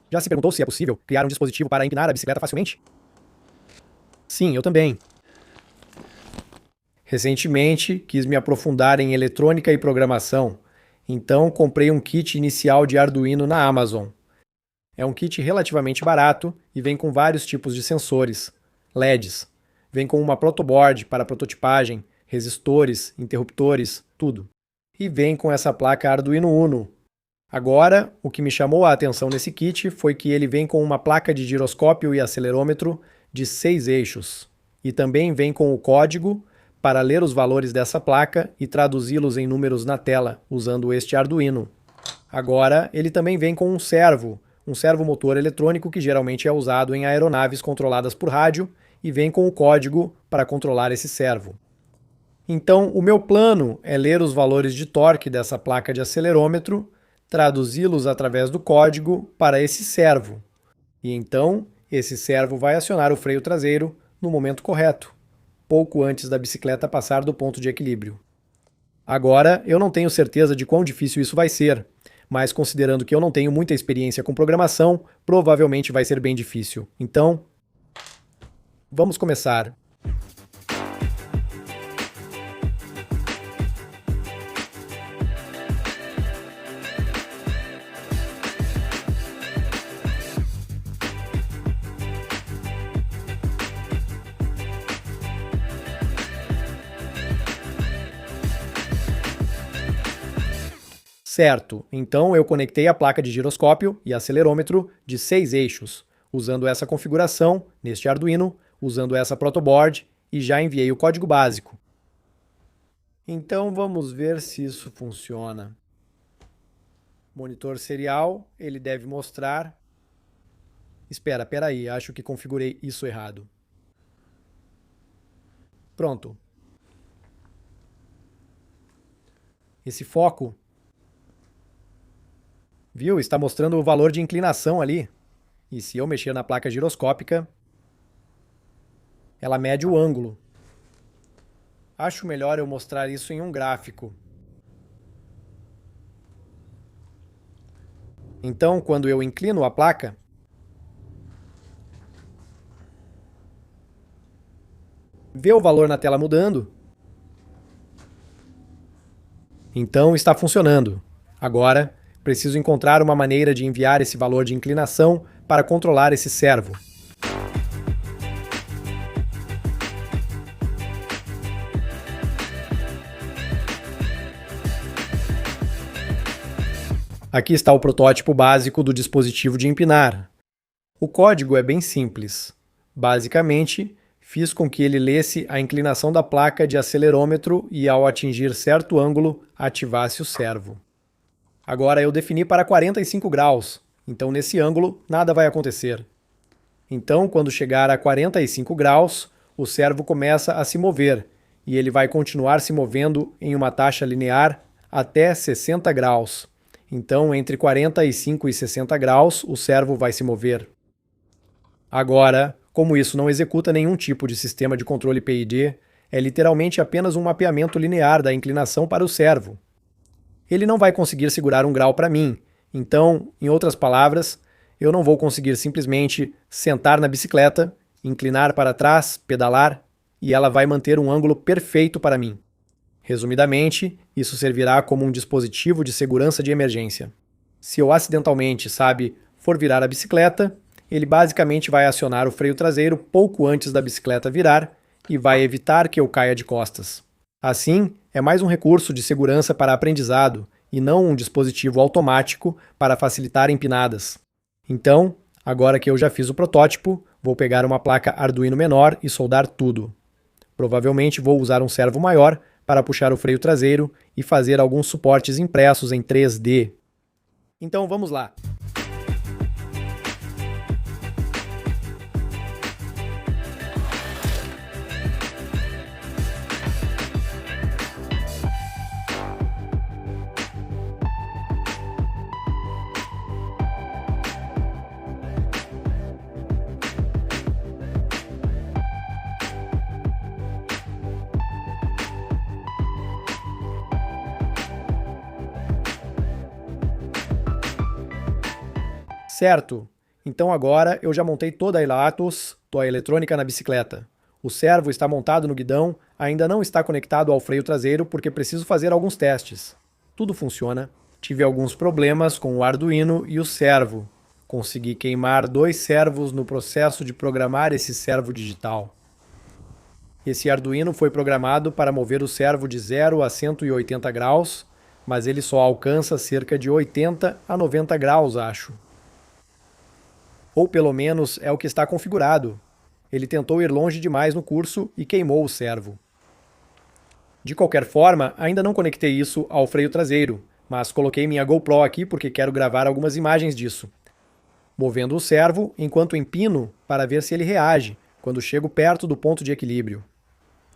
Já se perguntou se é possível criar um dispositivo para empinar a bicicleta facilmente? Sim, eu também. Recentemente, quis me aprofundar em eletrônica e programação, então comprei um kit inicial de Arduino na Amazon. É um kit relativamente barato e vem com vários tipos de sensores, LEDs. Vem com uma protoboard para prototipagem, resistores, interruptores, tudo. E vem com essa placa Arduino Uno. Agora, o que me chamou a atenção nesse kit foi que ele vem com uma placa de giroscópio e acelerômetro de 6 eixos. E também vem com o código para ler os valores dessa placa e traduzi-los em números na tela, usando este Arduino. Agora, ele também vem com um servo motor eletrônico que geralmente é usado em aeronaves controladas por rádio e vem com o código para controlar esse servo. Então, o meu plano é ler os valores de torque dessa placa de acelerômetro, traduzi-los através do código para esse servo. E então, esse servo vai acionar o freio traseiro no momento correto, pouco antes da bicicleta passar do ponto de equilíbrio. Agora, eu não tenho certeza de quão difícil isso vai ser, mas considerando que eu não tenho muita experiência com programação, provavelmente vai ser bem difícil. Então, vamos começar. Certo, então eu conectei a placa de giroscópio e acelerômetro de 6 eixos, usando essa configuração neste Arduino, usando essa protoboard e já enviei o código básico. Então vamos ver se isso funciona. Monitor serial, ele deve mostrar... Espera aí, acho que configurei isso errado. Pronto. Esse foco... Viu? Está mostrando o valor de inclinação ali. E se eu mexer na placa giroscópica, ela mede o ângulo. Acho melhor eu mostrar isso em um gráfico. Então, quando eu inclino a placa, vê o valor na tela mudando? Então está funcionando. Agora, preciso encontrar uma maneira de enviar esse valor de inclinação para controlar esse servo. Aqui está o protótipo básico do dispositivo de empinar. O código é bem simples. Basicamente, fiz com que ele lesse a inclinação da placa de acelerômetro e, ao atingir certo ângulo, ativasse o servo. Agora eu defini para 45 graus, então nesse ângulo nada vai acontecer. Então, quando chegar a 45 graus, o servo começa a se mover, e ele vai continuar se movendo em uma taxa linear até 60 graus. Então, entre 45 e 60 graus, o servo vai se mover. Agora, como isso não executa nenhum tipo de sistema de controle PID, é literalmente apenas um mapeamento linear da inclinação para o servo. Ele não vai conseguir segurar 1 grau para mim, então, em outras palavras, eu não vou conseguir simplesmente sentar na bicicleta, inclinar para trás, pedalar, e ela vai manter um ângulo perfeito para mim. Resumidamente, isso servirá como um dispositivo de segurança de emergência. Se eu acidentalmente, for virar a bicicleta, ele basicamente vai acionar o freio traseiro pouco antes da bicicleta virar e vai evitar que eu caia de costas. Assim, é mais um recurso de segurança para aprendizado e não um dispositivo automático para facilitar empinadas. Então, agora que eu já fiz o protótipo, vou pegar uma placa Arduino menor e soldar tudo. Provavelmente vou usar um servo maior para puxar o freio traseiro e fazer alguns suportes impressos em 3D. Então vamos lá! Certo, Então agora eu já montei toda a Ilatos, a eletrônica na bicicleta. O servo está montado no guidão, ainda não está conectado ao freio traseiro porque preciso fazer alguns testes. Tudo funciona. Tive alguns problemas com o Arduino e o servo. Consegui queimar 2 servos no processo de programar esse servo digital. Esse Arduino foi programado para mover o servo de 0 a 180 graus, mas ele só alcança cerca de 80 a 90 graus, acho. Ou pelo menos é o que está configurado. Ele tentou ir longe demais no curso e queimou o servo. De qualquer forma, ainda não conectei isso ao freio traseiro, mas coloquei minha GoPro aqui porque quero gravar algumas imagens disso. Movendo o servo enquanto empino para ver se ele reage quando chego perto do ponto de equilíbrio.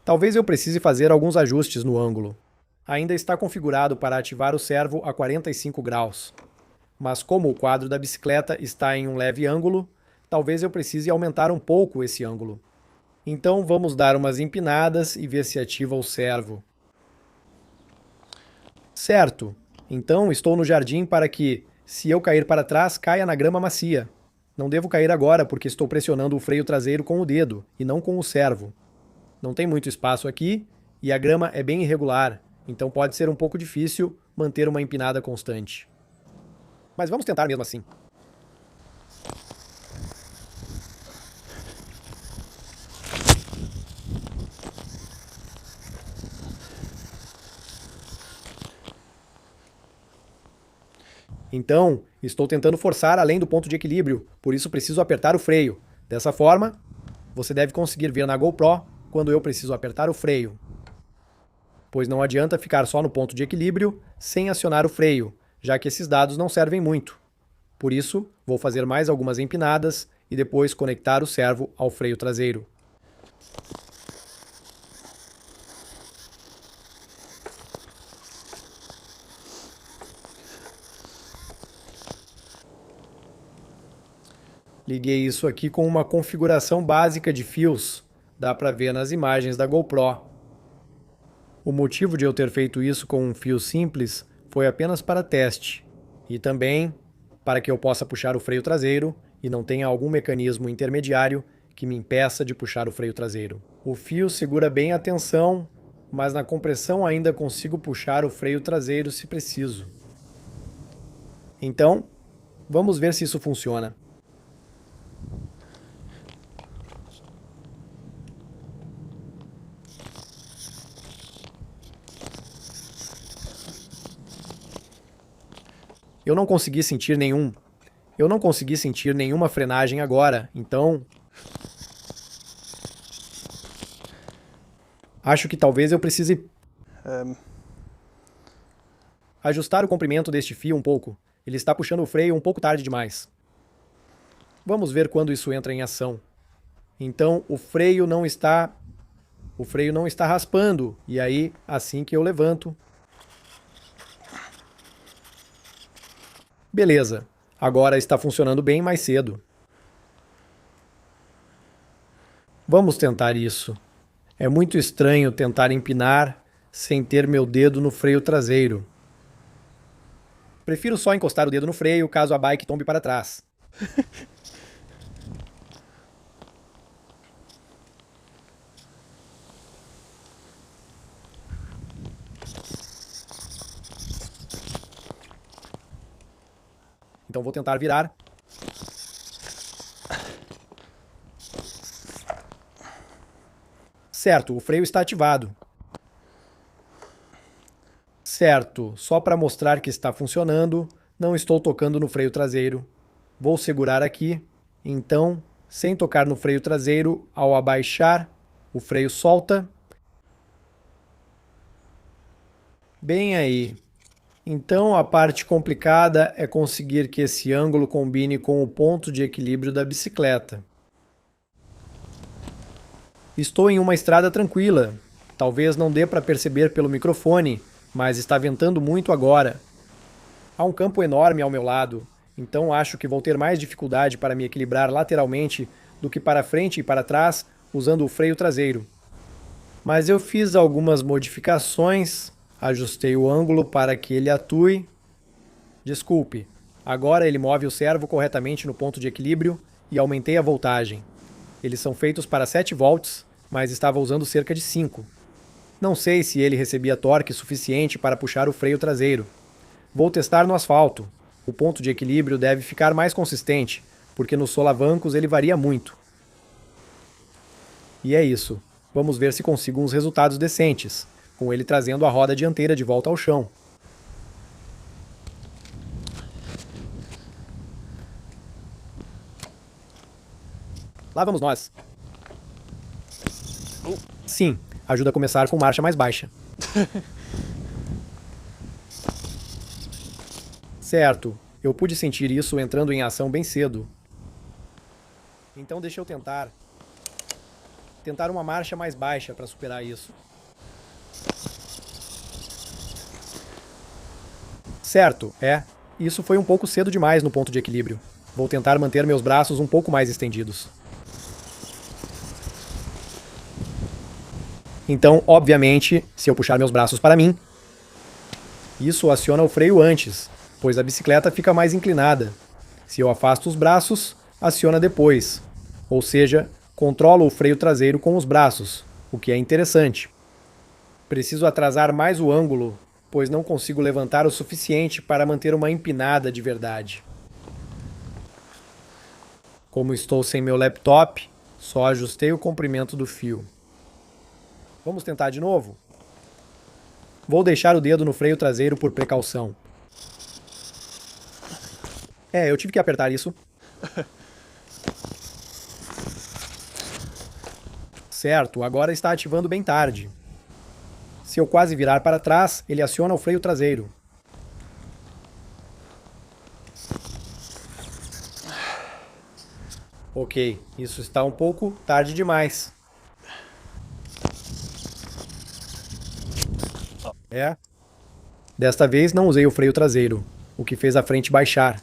Talvez eu precise fazer alguns ajustes no ângulo. Ainda está configurado para ativar o servo a 45 graus. Mas como o quadro da bicicleta está em um leve ângulo, talvez eu precise aumentar um pouco esse ângulo. Então vamos dar umas empinadas e ver se ativa o servo. Certo, então estou no jardim para que, se eu cair para trás, caia na grama macia. Não devo cair agora porque estou pressionando o freio traseiro com o dedo e não com o servo. Não tem muito espaço aqui e a grama é bem irregular, então pode ser um pouco difícil manter uma empinada constante. Mas vamos tentar mesmo assim. Então, estou tentando forçar além do ponto de equilíbrio, por isso preciso apertar o freio. Dessa forma, você deve conseguir ver na GoPro quando eu preciso apertar o freio. Pois não adianta ficar só no ponto de equilíbrio sem acionar o freio, já que esses dados não servem muito. Por isso, vou fazer mais algumas empinadas e depois conectar o servo ao freio traseiro. Liguei isso aqui com uma configuração básica de fios. Dá para ver nas imagens da GoPro. O motivo de eu ter feito isso com um fio simples foi apenas para teste. E também para que eu possa puxar o freio traseiro e não tenha algum mecanismo intermediário que me impeça de puxar o freio traseiro. O fio segura bem a tensão, mas na compressão ainda consigo puxar o freio traseiro se preciso. Então, vamos ver se isso funciona. Eu não consegui sentir nenhuma frenagem agora, então acho que talvez eu precise ajustar o comprimento deste fio um pouco. Ele está puxando o freio um pouco tarde demais. Vamos ver quando isso entra em ação. Então o freio não está raspando, e aí assim que eu levanto, beleza, agora está funcionando bem mais cedo. Vamos tentar isso. É muito estranho tentar empinar sem ter meu dedo no freio traseiro. Prefiro só encostar o dedo no freio caso a bike tombe para trás. Então vou tentar virar. Certo, o freio está ativado. Certo, só para mostrar que está funcionando, não estou tocando no freio traseiro. Vou segurar aqui. Então, sem tocar no freio traseiro, ao abaixar, o freio solta. Bem aí. Então a parte complicada é conseguir que esse ângulo combine com o ponto de equilíbrio da bicicleta. Estou em uma estrada tranquila. Talvez não dê para perceber pelo microfone, mas está ventando muito agora. Há um campo enorme ao meu lado, então acho que vou ter mais dificuldade para me equilibrar lateralmente do que para frente e para trás usando o freio traseiro. Mas eu fiz algumas modificações. Ajustei o ângulo para que ele atue. Desculpe, Agora ele move o servo corretamente no ponto de equilíbrio e aumentei a voltagem. Eles são feitos para 7 volts, mas estava usando cerca de 5. Não sei se ele recebia torque suficiente para puxar o freio traseiro. Vou testar no asfalto. O ponto de equilíbrio deve ficar mais consistente, porque nos solavancos ele varia muito. E é isso. Vamos ver se consigo uns resultados decentes, com ele trazendo a roda dianteira de volta ao chão. Lá vamos nós. Sim, ajuda a começar com marcha mais baixa. Certo, eu pude sentir isso entrando em ação bem cedo. Então deixa eu tentar uma marcha mais baixa para superar isso. Certo, isso foi um pouco cedo demais no ponto de equilíbrio. Vou tentar manter meus braços um pouco mais estendidos. Então, obviamente, se eu puxar meus braços para mim, isso aciona o freio antes, pois a bicicleta fica mais inclinada. Se eu afasto os braços, aciona depois. Ou seja, controlo o freio traseiro com os braços, o que é interessante. Preciso atrasar mais o ângulo, pois não consigo levantar o suficiente para manter uma empinada de verdade. Como estou sem meu laptop, só ajustei o comprimento do fio. Vamos tentar de novo? Vou deixar o dedo no freio traseiro por precaução. Eu tive que apertar isso. Certo, agora está ativando bem tarde. Se eu quase virar para trás, ele aciona o freio traseiro. Ok, isso está um pouco tarde demais. Desta vez não usei o freio traseiro, o que fez a frente baixar.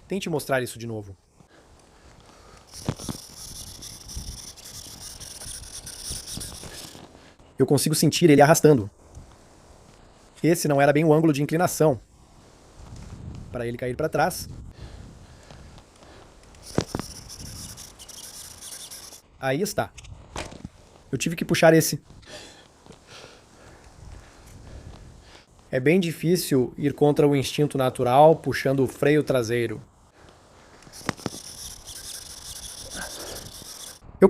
Tente mostrar isso de novo. Eu consigo sentir ele arrastando. Esse não era bem o ângulo de inclinação. Para ele cair para trás. Aí está. Eu tive que puxar esse. É bem difícil ir contra o instinto natural puxando o freio traseiro. Eu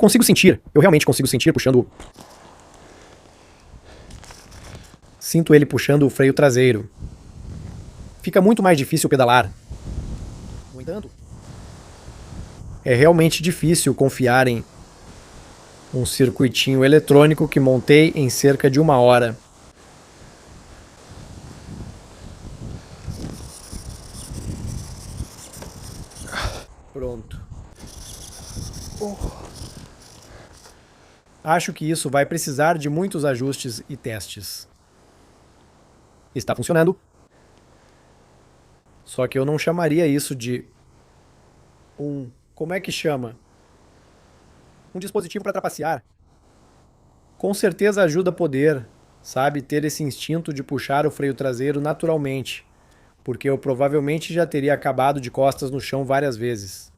realmente consigo sentir puxando. Sinto ele puxando o freio traseiro. Fica muito mais difícil pedalar. No entanto, é realmente difícil confiar em um circuitinho eletrônico que montei em cerca de 1 hora. Pronto. Acho que isso vai precisar de muitos ajustes e testes. Está funcionando. Só que eu não chamaria isso de como é que chama? Um dispositivo para trapacear. Com certeza ajuda a poder, sabe, ter esse instinto de puxar o freio traseiro naturalmente, porque eu provavelmente já teria acabado de costas no chão várias vezes.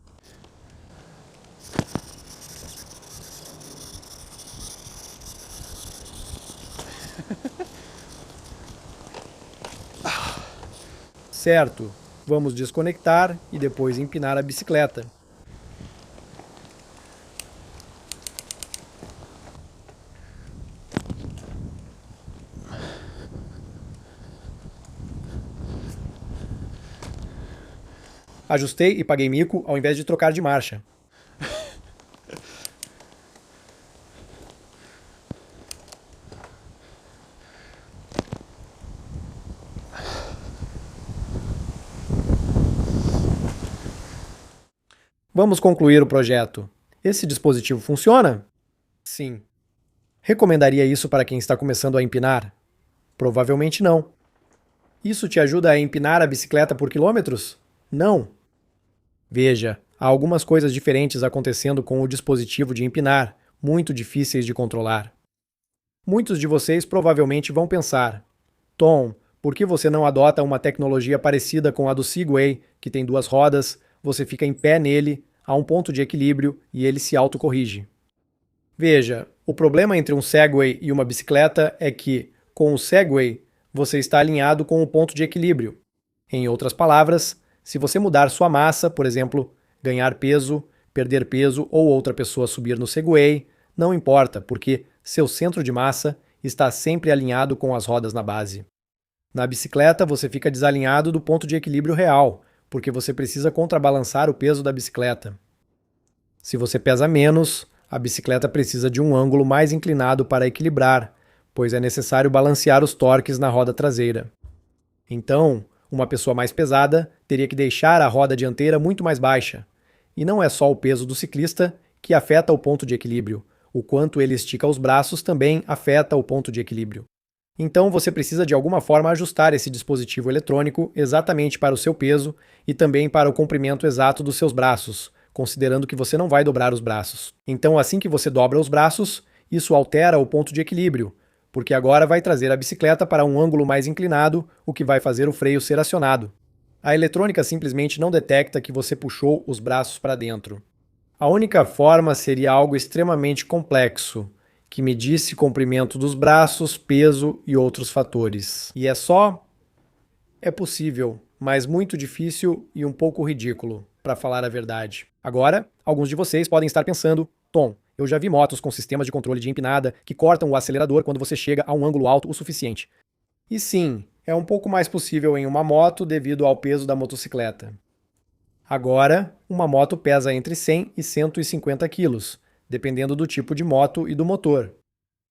Certo, vamos desconectar e depois empinar a bicicleta. Ajustei e paguei mico ao invés de trocar de marcha. Vamos concluir o projeto. Esse dispositivo funciona? Sim. Recomendaria isso para quem está começando a empinar? Provavelmente não. Isso te ajuda a empinar a bicicleta por quilômetros? Não. Veja, há algumas coisas diferentes acontecendo com o dispositivo de empinar, muito difíceis de controlar. Muitos de vocês provavelmente vão pensar: Tom, Por que você não adota uma tecnologia parecida com a do Segway, que tem 2 rodas, você fica em pé nele, a um ponto de equilíbrio e ele se autocorrige? Veja, o problema entre um Segway e uma bicicleta é que, com o Segway, você está alinhado com o ponto de equilíbrio. Em outras palavras, se você mudar sua massa, por exemplo, ganhar peso, perder peso ou outra pessoa subir no Segway, não importa, porque seu centro de massa está sempre alinhado com as rodas na base. Na bicicleta, você fica desalinhado do ponto de equilíbrio real, porque você precisa contrabalançar o peso da bicicleta. Se você pesa menos, a bicicleta precisa de um ângulo mais inclinado para equilibrar, pois é necessário balancear os torques na roda traseira. Então, uma pessoa mais pesada teria que deixar a roda dianteira muito mais baixa. E não é só o peso do ciclista que afeta o ponto de equilíbrio, o quanto ele estica os braços também afeta o ponto de equilíbrio. Então você precisa de alguma forma ajustar esse dispositivo eletrônico exatamente para o seu peso e também para o comprimento exato dos seus braços, considerando que você não vai dobrar os braços. Então assim que você dobra os braços, isso altera o ponto de equilíbrio, porque agora vai trazer a bicicleta para um ângulo mais inclinado, o que vai fazer o freio ser acionado. A eletrônica simplesmente não detecta que você puxou os braços para dentro. A única forma seria algo extremamente complexo, que medisse comprimento dos braços, peso e outros fatores. E é possível, mas muito difícil e um pouco ridículo, para falar a verdade. Agora, alguns de vocês podem estar pensando, Tom, eu já vi motos com sistemas de controle de empinada que cortam o acelerador quando você chega a um ângulo alto o suficiente. E sim, é um pouco mais possível em uma moto devido ao peso da motocicleta. Agora, uma moto pesa entre 100 e 150 quilos, dependendo do tipo de moto e do motor.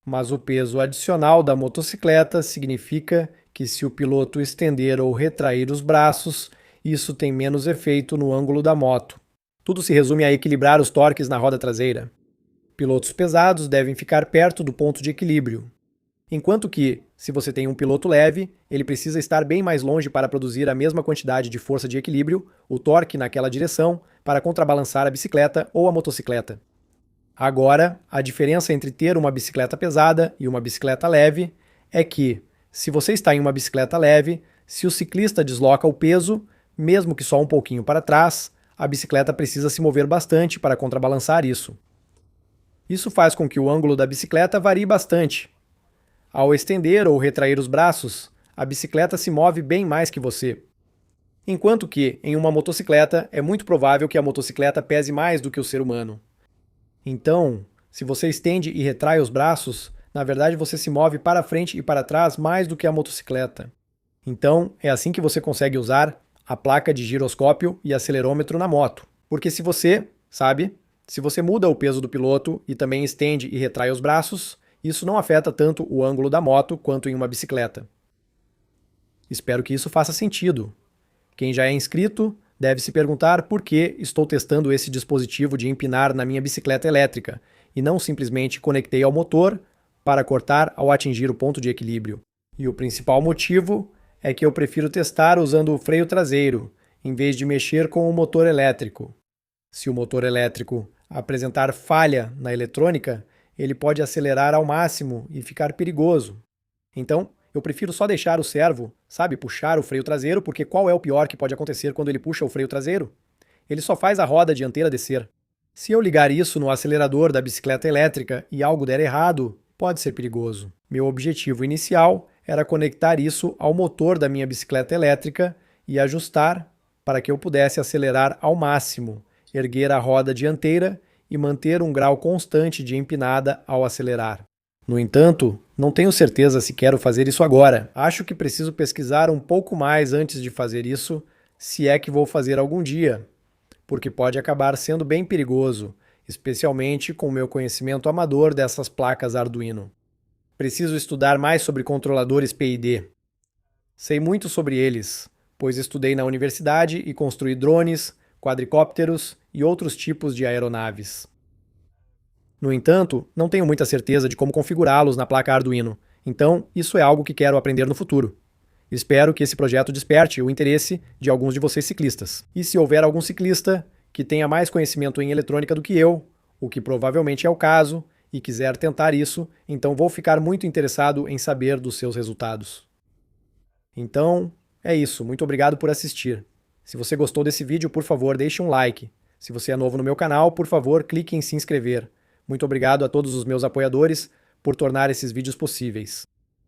Mas o peso adicional da motocicleta significa que se o piloto estender ou retrair os braços, isso tem menos efeito no ângulo da moto. Tudo se resume a equilibrar os torques na roda traseira. Pilotos pesados devem ficar perto do ponto de equilíbrio. Enquanto que, se você tem um piloto leve, ele precisa estar bem mais longe para produzir a mesma quantidade de força de equilíbrio, o torque naquela direção, para contrabalançar a bicicleta ou a motocicleta. Agora, a diferença entre ter uma bicicleta pesada e uma bicicleta leve é que, se você está em uma bicicleta leve, se o ciclista desloca o peso, mesmo que só um pouquinho para trás, a bicicleta precisa se mover bastante para contrabalançar isso. Isso faz com que o ângulo da bicicleta varie bastante. Ao estender ou retrair os braços, a bicicleta se move bem mais que você. Enquanto que, em uma motocicleta, é muito provável que a motocicleta pese mais do que o ser humano. Então, se você estende e retrai os braços, na verdade você se move para frente e para trás mais do que a motocicleta. Então, é assim que você consegue usar a placa de giroscópio e acelerômetro na moto. Porque se você muda o peso do piloto e também estende e retrai os braços, isso não afeta tanto o ângulo da moto quanto em uma bicicleta. Espero que isso faça sentido. Quem já é inscrito deve se perguntar por que estou testando esse dispositivo de empinar na minha bicicleta elétrica e não simplesmente conectei ao motor para cortar ao atingir o ponto de equilíbrio. E o principal motivo é que eu prefiro testar usando o freio traseiro, em vez de mexer com o motor elétrico. Se o motor elétrico apresentar falha na eletrônica, ele pode acelerar ao máximo e ficar perigoso. Então, eu prefiro só deixar o servo, puxar o freio traseiro, porque qual é o pior que pode acontecer quando ele puxa o freio traseiro? Ele só faz a roda dianteira descer. Se eu ligar isso no acelerador da bicicleta elétrica e algo der errado, pode ser perigoso. Meu objetivo inicial era conectar isso ao motor da minha bicicleta elétrica e ajustar para que eu pudesse acelerar ao máximo, erguer a roda dianteira e manter um grau constante de empinada ao acelerar. No entanto, não tenho certeza se quero fazer isso agora. Acho que preciso pesquisar um pouco mais antes de fazer isso, se é que vou fazer algum dia, porque pode acabar sendo bem perigoso, especialmente com o meu conhecimento amador dessas placas Arduino. Preciso estudar mais sobre controladores PID. Sei muito sobre eles, pois estudei na universidade e construí drones, quadricópteros e outros tipos de aeronaves. No entanto, não tenho muita certeza de como configurá-los na placa Arduino, então isso é algo que quero aprender no futuro. Espero que esse projeto desperte o interesse de alguns de vocês ciclistas. E se houver algum ciclista que tenha mais conhecimento em eletrônica do que eu, o que provavelmente é o caso, e quiser tentar isso, então vou ficar muito interessado em saber dos seus resultados. Então, é isso. Muito obrigado por assistir. Se você gostou desse vídeo, por favor, deixe um like. Se você é novo no meu canal, por favor, clique em se inscrever. Muito obrigado a todos os meus apoiadores por tornar esses vídeos possíveis.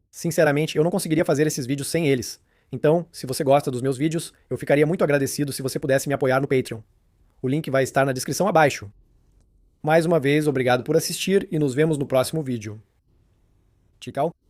Sinceramente, eu não conseguiria fazer esses vídeos sem eles. Então, se você gosta dos meus vídeos, eu ficaria muito agradecido se você pudesse me apoiar no Patreon. O link vai estar na descrição abaixo. Mais uma vez, obrigado por assistir e nos vemos no próximo vídeo. Tchau!